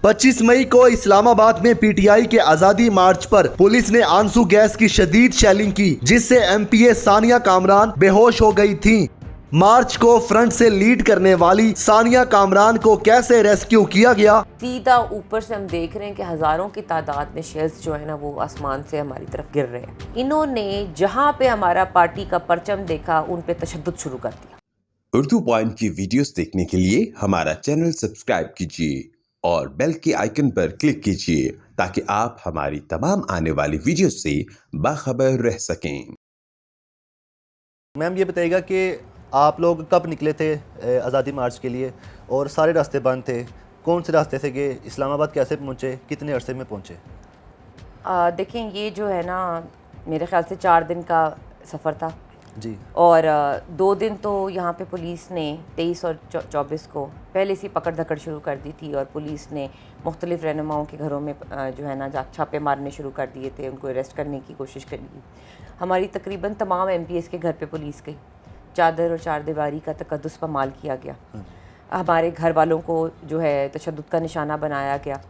25 मई को इस्लामाबाद में पीटीआई के आजादी मार्च पर पुलिस ने आंसू गैस की शदीद शेलिंग की, जिससे एमपीए सानिया कामरान बेहोश हो गई थीं। मार्च को फ्रंट से लीड करने वाली सानिया कामरान को कैसे रेस्क्यू किया गया? सीधा ऊपर से हम देख रहे हैं कि हजारों की तादाद में शेल्स जो है ना वो आसमान से हमारी तरफ गिर रहे हैं। इन्होंने जहां पे हमारा पार्टी का परचम देखा उन पे तशद्दुद शुरू कर दिया। उर्दू पॉइंट की वीडियोस देखने के लिए हमारा चैनल सब्सक्राइब कीजिए और बेल के आइकन पर क्लिक कीजिए ताकि आप हमारी तमाम आने वाली वीडियो से बाखबर रह सकें। मैम ये बताइएगा कि आप लोग कब निकले थे आज़ादी मार्च के लिए और सारे रास्ते बंद थे, कौन से रास्ते से गए, इस्लामाबाद कैसे पहुँचे, कितने अरसे में पहुँचे? देखें ये जो है ना मेरे ख्याल से 4 दिन का सफ़र था जी। और 2 दिन तो यहाँ पे पुलिस ने 23 और 24 को पहले से पकड़ धकड़ शुरू कर दी थी और पुलिस ने मुख्तलिफ़ रहनुमाओं के घरों में जो है ना छापे मारने शुरू कर दिए थे, उनको अरेस्ट करने की कोशिश करी। हमारी तकरीबन तमाम एमपीएस के घर पे पुलिस गई, चादर और चारदीवारी का तकद्दुस पामाल किया गया, हमारे घर वालों को जो है तशद्दुद का निशाना बनाया गया,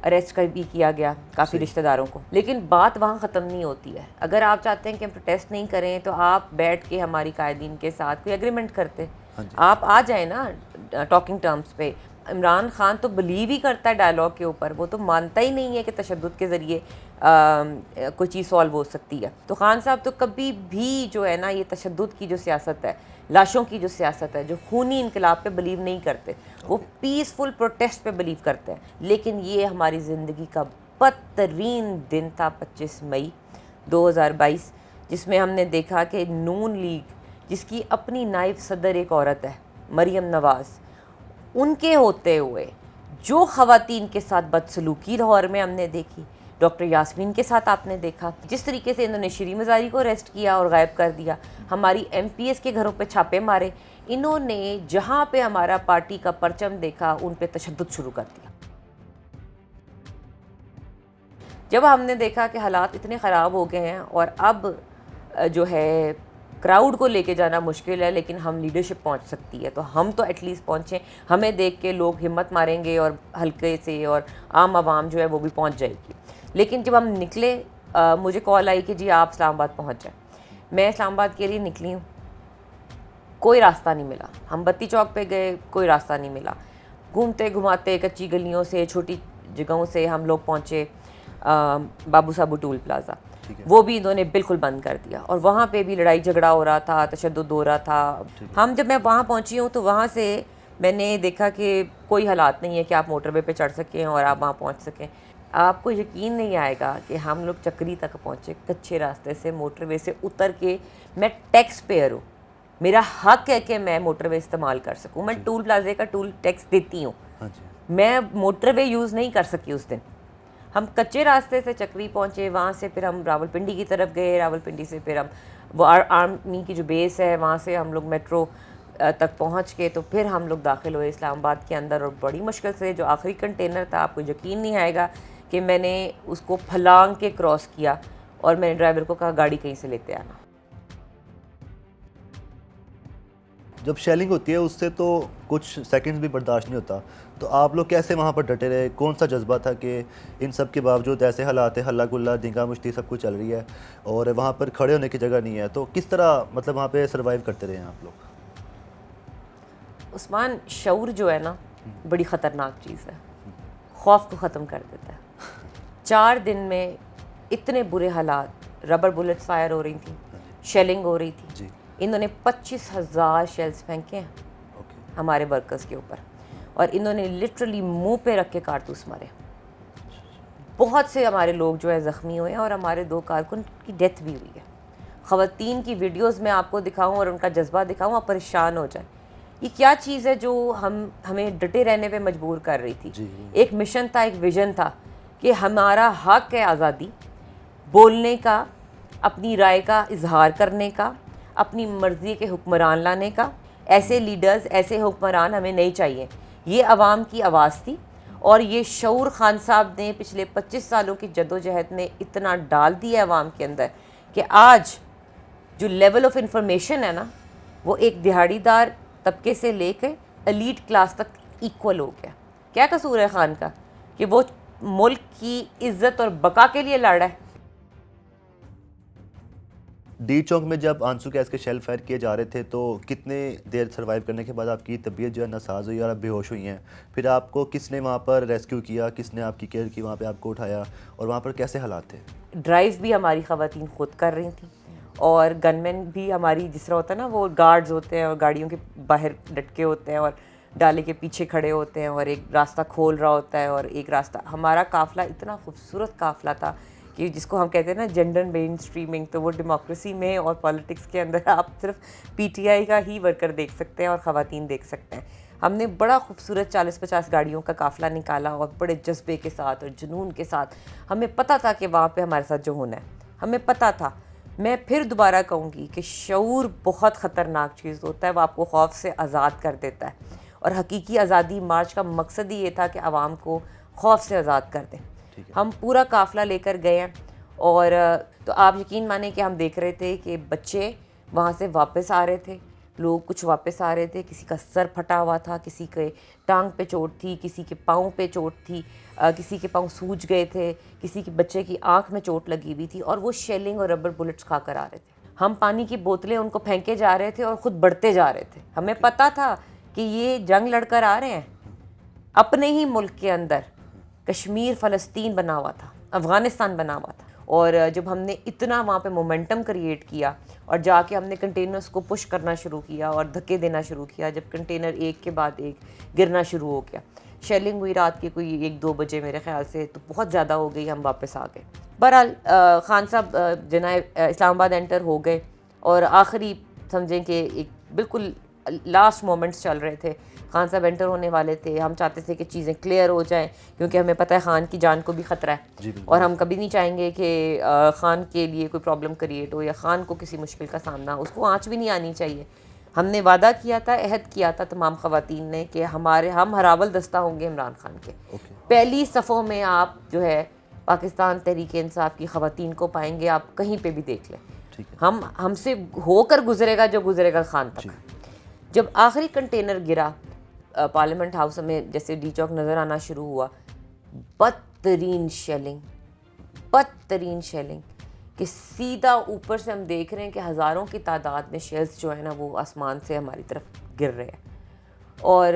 अरेस्ट कर भी किया गया काफ़ी रिश्तेदारों को। लेकिन बात वहाँ ख़त्म नहीं होती है। अगर आप चाहते हैं कि हम प्रोटेस्ट नहीं करें तो आप बैठ के हमारी कायदीन के साथ कोई एग्रीमेंट करते, आप आ जाए ना टॉकिंग टर्म्स पे। इमरान खान तो बिलीव ही करता है डायलॉग के ऊपर, वो तो मानता ही नहीं है कि तशद्दुद के ज़रिए कोई चीज़ सॉल्व हो सकती है। तो खान साहब तो कभी भी जो है ना ये तशद्दुद की जो सियासत है, लाशों की जो सियासत है, जो खूनी इनकलाब पे बिलीव नहीं करते, वो पीसफुल प्रोटेस्ट पे बिलीव करते हैं। लेकिन ये हमारी ज़िंदगी का बदतरीन दिन था 25 मई 2022, जिसमें हमने देखा कि नून लीग जिसकी अपनी नायब सदर एक औरत है मरियम नवाज़, उनके होते हुए जो ख़वातीन के साथ बदसलूकी लाहौर में हमने देखी, डॉक्टर यास्मीन के साथ आपने देखा जिस तरीके से इन्होंने श्री मज़ारी को अरेस्ट किया और गायब कर दिया, हमारी एमपीएस के घरों पे छापे मारे, इन्होंने जहां पे हमारा पार्टी का परचम देखा उन पे तशद्दुद शुरू कर दिया। जब हमने देखा कि हालात इतने ख़राब हो गए हैं और अब जो है क्राउड को लेके जाना मुश्किल है, लेकिन हम लीडरशिप पहुंच सकती है, तो हम तो एटलीस्ट पहुंचें। हमें देख के लोग हिम्मत मारेंगे और हल्के से और आम आवाम जो है वो भी पहुंच जाएगी। लेकिन जब हम निकले मुझे कॉल आई कि जी आप इस्लामाबाद पहुंच जाएं। मैं इस्लामाबाद के लिए निकली हूँ, कोई रास्ता नहीं मिला। हम बत्ती चौक पे गए, कोई रास्ता नहीं मिला। घूमते घुमाते कच्ची गलियों से छोटी जगहों से हम लोग पहुँचे बाबू साबू टूल प्लाज़ा, वो भी इन्होंने बिल्कुल बंद कर दिया और वहाँ पे भी लड़ाई झगड़ा हो रहा था, तशद्दुद हो रहा था। जब मैं वहाँ पहुँची हूँ तो वहाँ से मैंने देखा कि कोई हालात नहीं है कि आप मोटरवे पे चढ़ सकें और आप वहाँ पहुँच सकें। आपको यकीन नहीं आएगा कि हम लोग चक्री तक पहुँचे, कच्चे रास्ते से मोटरवे से उतर के। मैं टैक्स पेयर हूँ, मेरा हक है कि मैं मोटरवे इस्तेमाल कर सकूँ, मैं टूल प्लाजे का टूल टैक्स देती हूँ, मैं मोटरवे यूज़ नहीं कर सकी उस दिन। हम कच्चे रास्ते से चक्री पहुँचे, वहाँ से फिर हम रावलपिंडी की तरफ गए, रावलपिंडी से फिर हम वो आर्मी की जो बेस है वहाँ से हम लोग मेट्रो तक पहुँच के तो फिर हम लोग दाखिल हुए इस्लामाबाद के अंदर। और बड़ी मुश्किल से जो आखिरी कंटेनर था, आपको यकीन नहीं आएगा कि मैंने उसको फलांग के क्रॉस किया और मैंने ड्राइवर को कहा गाड़ी कहीं से लेते आना। जब शेलिंग होती है उससे तो कुछ सेकंड्स भी बर्दाश्त नहीं होता, तो आप लोग कैसे वहाँ पर डटे रहे? कौन सा जज्बा था कि इन सब के बावजूद ऐसे हालात है, हल्ला गुल्ला दींगा मुश्ती सब कुछ चल रही है और वहाँ पर खड़े होने की जगह नहीं है, तो किस तरह मतलब वहाँ पे सर्वाइव करते रहे आप लोग? उस्मान, शऊर जो है ना बड़ी ख़तरनाक चीज़ है, खौफ को ख़त्म कर देता है। 4 दिन में इतने बुरे हालात, रबर बुलेट्स फायर हो रही थी, शेलिंग हो रही थी, इन्होंने 25,000 शेल्स फेंके हैं हमारे वर्कर्स के ऊपर और इन्होंने लिटरली मुंह पे रख के कारतूस मारे। बहुत से हमारे लोग जो है ज़ख्मी हुए हैं और हमारे 2 कारकुन की डेथ भी हुई है। ख़वातीन की वीडियोस मैं आपको दिखाऊं और उनका जज्बा दिखाऊं, आप परेशान हो जाए। ये क्या चीज़ है जो हमें डटे रहने पे मजबूर कर रही थी। एक मिशन था, एक विज़न था कि हमारा हक है आज़ादी बोलने का, अपनी राय का इजहार करने का, अपनी मर्ज़ी के हुक्मरान लाने का। ऐसे लीडर्स, ऐसे हुक्मरान हमें नहीं चाहिए। ये अवाम की आवाज़ थी और ये शऊर खान साहब ने पिछले 25 सालों की जद्दोजहद ने इतना डाल दिया अवाम के अंदर कि आज जो लेवल ऑफ इंफॉर्मेशन है ना वो एक दिहाड़ीदार तबके से लेकर एलीट क्लास तक इक्वल हो गया। क्या कसूर है खान का कि वो मुल्क की इज्जत और बका के लिए लड़ रहा है। डी चौक में जब आंसू गैस के शेल फायर किए जा रहे थे तो कितने देर सर्वाइव करने के बाद आपकी तबीयत जो है नासाज हुई और आप बेहोश हुई हैं? फिर आपको किसने वहाँ पर रेस्क्यू किया, किसने आपकी केयर की, वहाँ पे आपको उठाया और वहाँ पर कैसे हालात थे? ड्राइव भी हमारी ख़वातीन खुद कर रही थी और गनमैन भी हमारी, जिस तरह होता है ना, वो गार्ड्स होते हैं और गाड़ियों के बाहर डटके होते हैं और डाले के पीछे खड़े होते हैं और एक रास्ता खोल रहा होता है और एक रास्ता। हमारा काफ़िला इतना खूबसूरत काफ़िला था कि जिसको हम कहते हैं ना जेंडर मेन स्ट्रीमिंग, तो वो डेमोक्रेसी में और पॉलिटिक्स के अंदर आप सिर्फ पीटीआई का ही वर्कर देख सकते हैं और ख़वातीन देख सकते हैं। हमने बड़ा खूबसूरत 40-50 गाड़ियों का काफ़िला निकाला और बड़े जज्बे के साथ और जुनून के साथ। हमें पता था कि वहाँ पे हमारे साथ जो होना है, हमें पता था। मैं फिर दोबारा कहूँगी कि शऊर बहुत ख़तरनाक चीज़ होता है, वो आपको खौफ से आज़ाद कर देता है और हकीकी आज़ादी मार्च का मकसद ही ये था कि आवाम को खौफ से आज़ाद कर दें। हम पूरा काफ़िला लेकर गए हैं और तो आप यकीन माने कि हम देख रहे थे कि बच्चे वहाँ से वापस आ रहे थे, लोग कुछ वापस आ रहे थे, किसी का सर फटा हुआ था, किसी के टांग पे चोट थी, किसी के पाँव पे चोट थी, किसी के पाँव सूज गए थे, किसी के बच्चे की आंख में चोट लगी हुई थी और वो शेलिंग और रबर बुलेट्स खाकर आ रहे थे। हम पानी की बोतलें उनको फेंके जा रहे थे और ख़ुद बढ़ते जा रहे थे। हमें पता था कि ये जंग लड़कर आ रहे हैं। अपने ही मुल्क के अंदर कश्मीर फ़लस्तीन बना हुआ था, अफ़गानिस्तान बना हुआ था और जब हमने इतना वहाँ पे मोमेंटम क्रिएट किया और जाके हमने कंटेनर्स को पुश करना शुरू किया और धक्के देना शुरू किया, जब कंटेनर एक के बाद एक गिरना शुरू हो गया, शेलिंग हुई रात के कोई 1-2 बजे मेरे ख़्याल से, तो बहुत ज़्यादा हो गई, हम वापस आ गए। बहरहाल खान साहब जनाब इस्लामाबाद एंटर हो गए और आखिरी समझें कि एक बिल्कुल लास्ट मोमेंट्स चल रहे थे, खान साहब एंटर होने वाले थे। हम चाहते थे कि चीज़ें क्लियर हो जाएं क्योंकि हमें पता है खान की जान को भी ख़तरा है और हम कभी नहीं चाहेंगे कि खान के लिए कोई प्रॉब्लम क्रिएट हो या खान को किसी मुश्किल का सामना, उसको आँच भी नहीं आनी चाहिए। हमने वादा किया था, अहद किया था तमाम ख़वातीन ने कि हम हरावल दस्ता होंगे इमरान खान के। पहली सफ़ों में आप जो है पाकिस्तान तहरीक इंसाफ की ख़वातीन को पाएंगे, आप कहीं पे भी देख लें। हमसे होकर गुजरेगा जो गुजरेगा खान तक। जब आखिरी कंटेनर गिरा पार्लियामेंट हाउस में, जैसे डी चौक नज़र आना शुरू हुआ, बदतरीन शेलिंग कि सीधा ऊपर से हम देख रहे हैं कि हज़ारों की तादाद में शेल्स जो है ना वो आसमान से हमारी तरफ गिर रहे हैं। और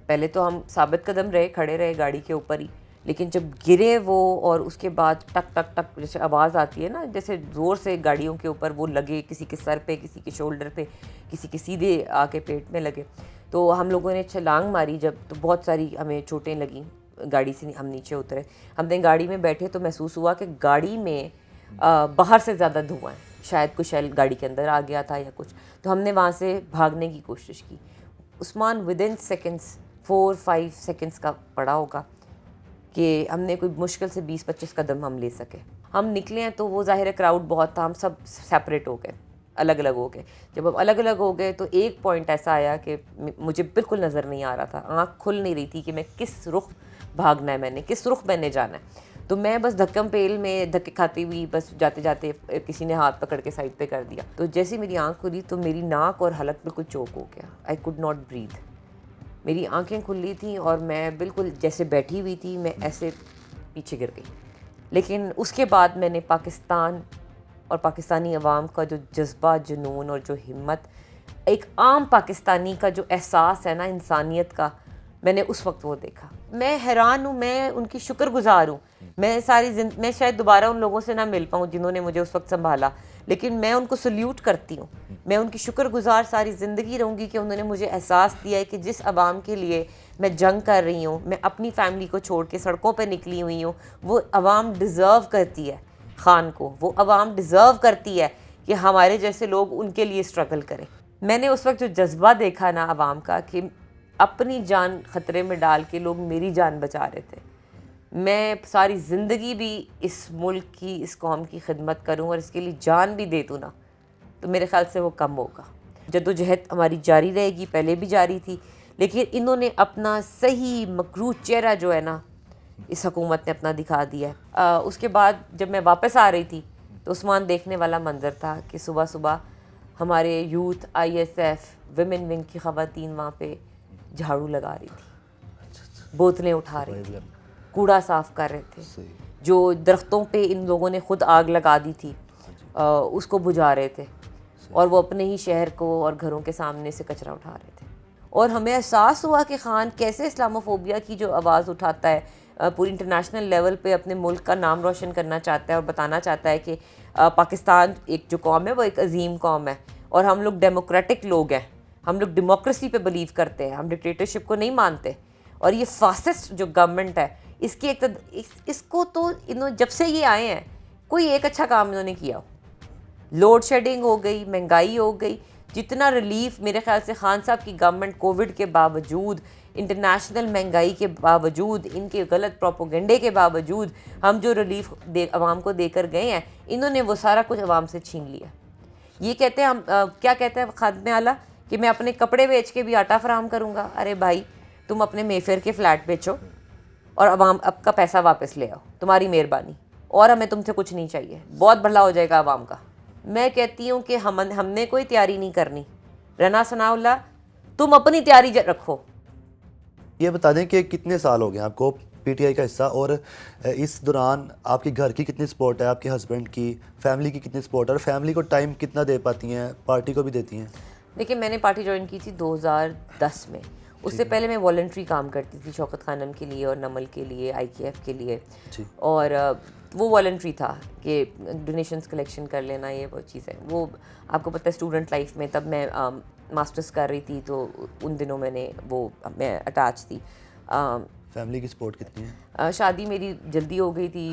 पहले तो हम साबित कदम रहे, खड़े रहे गाड़ी के ऊपर ही, लेकिन जब गिरे वो और उसके बाद टक टक टक जैसे आवाज़ आती है ना, जैसे ज़ोर से गाड़ियों के ऊपर वो लगे, किसी के सर पे, किसी के शोल्डर पे, किसी के सीधे आके पेट में लगे, तो हम लोगों ने छलांग मारी जब, तो बहुत सारी हमें चोटें लगीं। गाड़ी से हम नीचे उतरे, हमने गाड़ी में बैठे तो महसूस हुआ कि गाड़ी में बाहर से ज़्यादा धुआं है, शायद कुछ शेल गाड़ी के अंदर आ गया था या कुछ, तो हमने वहाँ से भागने की कोशिश की। उस्मान विदिन सेकेंड्स 4-5 सेकेंड्स का पड़ा होगा कि हमने कोई मुश्किल से 20-25 कदम हम ले सके। हम निकले हैं तो वो ज़ाहिर है क्राउड बहुत था, हम सब सेपरेट हो गए, अलग अलग हो गए। जब हम अलग अलग हो गए तो एक पॉइंट ऐसा आया कि मुझे बिल्कुल नज़र नहीं आ रहा था, आँख खुल नहीं रही थी कि मैं किस रुख भागना है, मैंने किस रुख मैंने जाना है। तो मैं बस धक्कम पेल में धक्के खाती हुई बस जाते जाते किसी ने हाथ पकड़ के साइड पे कर दिया, तो जैसे मेरी आँख खुली तो मेरी नाक और हलक बिल्कुल चोक हो गया। I could not breathe. मेरी आंखें खुली थी और मैं बिल्कुल जैसे बैठी हुई थी, मैं ऐसे पीछे गिर गई। लेकिन उसके बाद मैंने पाकिस्तान और पाकिस्तानी अवाम का जो जज्बा, जुनून और जो हिम्मत, एक आम पाकिस्तानी का जो एहसास है ना इंसानियत का, मैंने उस वक्त वो देखा। मैं हैरान हूँ, मैं उनकी शुक्रगुजार हूँ। मैं शायद दोबारा उन लोगों से ना मिल पाऊँ जिन्होंने मुझे उस वक्त संभाला, लेकिन मैं उनको सल्यूट करती हूँ। मैं उनकी शुक्रगुजार सारी ज़िंदगी रहूँगी कि उन्होंने मुझे एहसास दिया है कि जिस अवाम के लिए मैं जंग कर रही हूँ, मैं अपनी फैमिली को छोड़ के सड़कों पर निकली हुई हूँ, वो अवाम डिज़र्व करती है खान को, वो अवाम डिज़र्व करती है कि हमारे जैसे लोग उनके लिए स्ट्रगल करें। मैंने उस वक्त जो जज्बा देखा ना अवाम का, कि अपनी जान ख़तरे में डाल के लोग मेरी जान बचा रहे थे। मैं सारी ज़िंदगी भी इस मुल्क की, इस कौम की खिदमत करूं और इसके लिए जान भी दे दूँ ना, तो मेरे ख़्याल से वो कम होगा। जद्दोजहद हमारी जारी रहेगी, पहले भी जारी थी, लेकिन इन्होंने अपना सही मकरूह चेहरा जो है ना इस हुकूमत ने अपना दिखा दिया है। उसके बाद जब मैं वापस आ रही थी तो उस्मान देखने वाला मंजर था कि सुबह सुबह हमारे यूथ, ISF, विमेन विंग की ख़वातीन वहाँ पे झाड़ू लगा रही थी, बोतलें उठा रही थी, कूड़ा साफ़ कर रहे थे, सही। जो दरख्तों पे इन लोगों ने खुद आग लगा दी थी उसको बुझा रहे थे, और वो अपने ही शहर को और घरों के सामने से कचरा उठा रहे थे। और हमें एहसास हुआ कि खान कैसे इस्लामोफोबिया की जो आवाज़ उठाता है, पूरी इंटरनेशनल लेवल पे अपने मुल्क का नाम रोशन करना चाहता है और बताना चाहता है कि पाकिस्तान एक जो कौम है वो एक अजीम कौम है और हम लोग डेमोक्रेटिक लोग हैं, हम लोग डेमोक्रेसी पे बिलीव करते हैं, हम डिक्टेटरशिप को नहीं मानते। और ये फासिस्ट जो गवर्नमेंट है इसकी इसको तो जब से ये आए हैं कोई एक अच्छा काम इन्होंने किया हो। लोड शेडिंग हो गई, महंगाई हो गई, जितना रिलीफ मेरे ख्याल से खान साहब की गवर्नमेंट कोविड के बावजूद, इंटरनेशनल महंगाई के बावजूद, इनके गलत प्रोपोगंडे के बावजूद हम जो रिलीफ आवाम को देकर गए हैं, इन्होंने वो सारा कुछ आवाम से छीन लिया। ये कहते हैं हम क्या कहते हैं खाद्य आला कि मैं अपने कपड़े बेच के भी आटा फराहम करूँगा। अरे भाई, तुम अपने मेफेयर के फ्लैट बेचो और आवाम आपका पैसा वापस ले आओ, तुम्हारी मेहरबानी, और हमें तुमसे कुछ नहीं चाहिए, बहुत भला हो जाएगा आवाम का। मैं कहती हूँ कि हमने कोई तैयारी नहीं करनी। रना सनाउल्लाह, तुम अपनी तैयारी रखो। ये बता दें कि कितने साल हो गए आपको पीटीआई का हिस्सा, और इस दौरान आपके घर की कितनी सपोर्ट है, आपके हस्बैंड की, फैमिली की कितनी सपोर्ट है, और फैमिली को टाइम कितना दे पाती हैं, पार्टी को भी देती हैं? देखिए, मैंने पार्टी ज्वाइन की थी 2010 में। उससे पहले मैं वॉलंटरी काम करती थी शौकत खानम के लिए और नमल के लिए, IKF के लिए, और वो वॉलंटरी था कि डोनेशंस कलेक्शन कर लेना, ये वो चीज़ है। वो आपको पता है स्टूडेंट लाइफ में, तब मैं मास्टर्स कर रही थी तो उन दिनों मैं अटैच थी। फैमिली की सपोर्ट कितनी है? शादी मेरी जल्दी हो गई थी,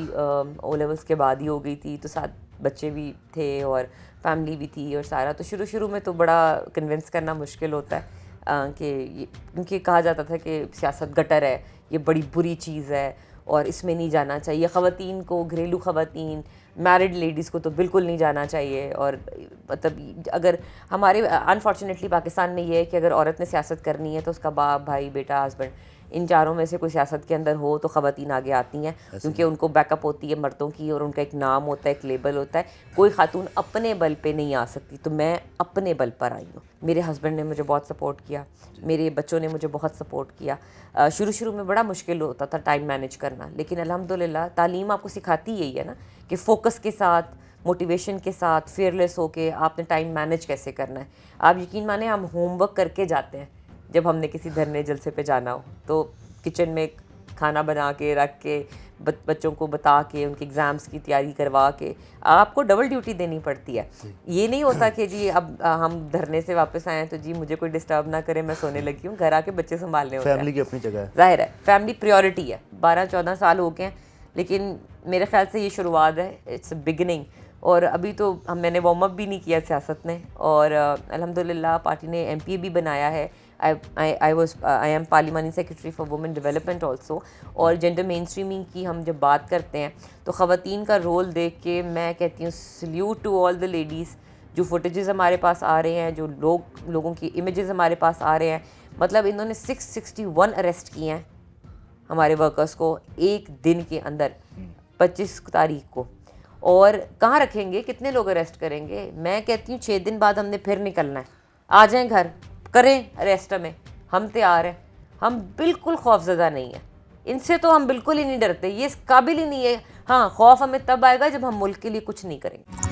O लेवल्स के बाद ही हो गई थी, तो 7 बच्चे भी थे और फैमिली भी थी और सारा। तो शुरू में तो बड़ा कन्विंस करना मुश्किल होता है कि क्योंकि कहा जाता था कि सियासत गटर है, ये बड़ी बुरी चीज़ है और इसमें नहीं जाना चाहिए। ख़वातीन को, घरेलू ख़वातीन, मैरिड लेडीज़ को तो बिल्कुल नहीं जाना चाहिए। और मतलब अगर हमारे अनफॉर्चुनेटली पाकिस्तान में ये है कि अगर औरत ने सियासत करनी है तो उसका बाप, भाई, बेटा, हस्बैंड, इन चारों में से कोई सियासत के अंदर हो तो ख़वातीन आगे आती हैं, क्योंकि उनको बैकअप होती है मर्दों की और उनका एक नाम होता है, एक लेबल होता है। कोई खातून अपने बल पे नहीं आ सकती, तो मैं अपने बल पर आई हूँ। मेरे हस्बैंड ने मुझे बहुत सपोर्ट किया, मेरे बच्चों ने मुझे बहुत सपोर्ट किया। शुरू में बड़ा मुश्किल होता था टाइम मैनेज करना, लेकिन अल्हम्दुलिल्लाह तालीम आपको सिखाती यही है ना कि फ़ोकस के साथ, मोटिवेशन के साथ, फेयरलेस होके आपने टाइम मैनेज कैसे करना है। आप यकीन माने, हम होमवर्क करके जाते हैं जब हमने किसी धरने जलसे पे जाना हो, तो किचन में खाना बना के रख के, बच्चों को बता के, उनके एग्ज़ाम्स की तैयारी करवा के, आपको डबल ड्यूटी देनी पड़ती है। ये नहीं होता कि जी अब हम धरने से वापस आए हैं तो जी मुझे कोई डिस्टर्ब ना करे, मैं सोने लगी हूँ, घर आके बच्चे संभालने होते हैं। फैमिली की अपनी जगह है, जाहिर है फैमिली प्रायोरिटी है। 12-14 साल हो गए हैं, लेकिन मेरे ख्याल से ये शुरुआत है, इट्स बिगिनिंग। और अभी तो मैंने वार्म अप भी नहीं किया सियासत ने, और अल्हम्दुलिल्लाह पार्टी ने MPA भी बनाया है। I am parliamentary secretary for women development also. और जेंडर मेन स्ट्रीमिंग की हम जब बात करते हैं तो ख़वातीन का रोल देख के मैं कहती हूँ salute to all the ladies. जो फुटेजेस हमारे पास आ रहे हैं, जो लोगों की इमेजेस हमारे पास आ रहे हैं, मतलब इन्होंने 661 अरेस्ट किए हैं हमारे वर्कर्स को एक दिन के अंदर, 25 तारीख को। और कहाँ रखेंगे, कितने लोग अरेस्ट करेंगे? मैं कहती हूँ 6 दिन बाद हमने फिर निकलना है। आ जाएं घर, करें अरेस्ट हमें, हम तैयार हैं। हम बिल्कुल खौफज़दा नहीं है, इनसे तो हम बिल्कुल ही नहीं डरते, ये इस काबिल ही नहीं है। हाँ, खौफ हमें तब आएगा जब हम मुल्क के लिए कुछ नहीं करेंगे।